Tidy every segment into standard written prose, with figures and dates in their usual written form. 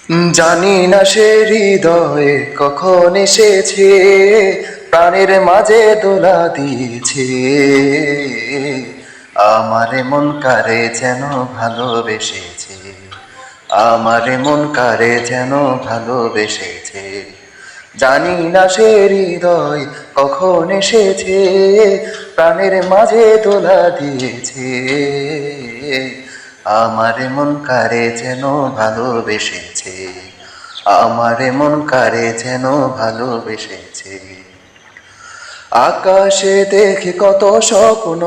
জানি না সে হৃদয়ে কখন এসেছে, প্রাণের মাঝে দোলা দিয়েছে। আমারে মন কারে যেন ভালোবেসেছে, আমারে মন কারে যেন ভালোবেসেছে। জানি না সে হৃদয় কখন এসেছে, প্রাণের মাঝে দোলা দিয়েছে। আমারে মন কারে যেন ভালোবেসেছে, আমারে মন কারে যেন ভালোবেসেছে। আকাশে দেখি কত স্বপ্ন,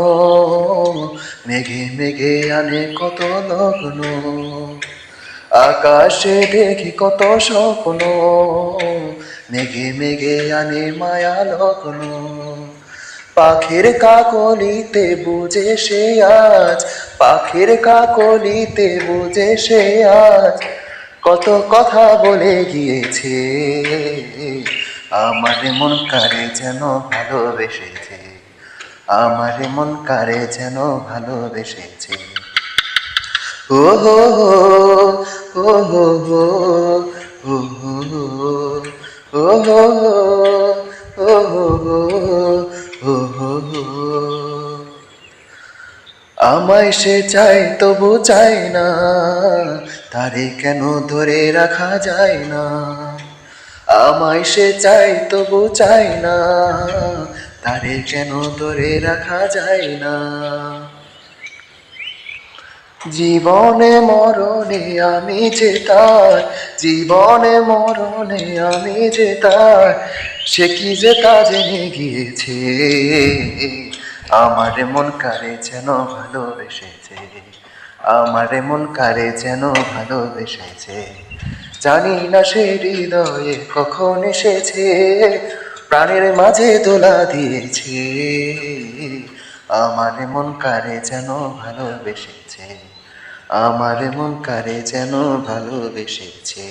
মেঘে মেঘে আনে কত লগ্ন। আকাশে দেখি কত স্বপ্ন, মেঘে মেঘে আনে মায়া লগ্ন। পাখির কাকলিতে বুঝে সে আজ, পাখির কাকলিতে বুঝে সে আজ কত কথা বলে গিয়েছে। আমার মন কারে যেন ভালোবেসেছে, আমার মন কারে যেন ভালোবেসেছে। ও হো হো, ও হো হো, ও হো হো, ও হো হো, ও হো হো, ও হো হো। আমায় সে চাই তবু চাই না, তারে কেন ধরে রাখা যায় না। আমায় সে চাই তবু চাই না, তারে কেন ধরে রাখা যায় না। জীবনে মরণে আমি যে তার, জীবনে মরণে আমি যে তার, সে কি যে তা জেনে গিয়েছে। আমার মন কারে যেন ভালোবেসেছে, আমার মন কারে যেন ভালোবেসেছে। জানি না সে হৃদয়ে কখন এসেছে, প্রাণের মাঝে দোলা দিয়েছে। আমার মন কারে যেন ভালোবেসেছে, আমার মন কারে যেন ভালোবেসেছে।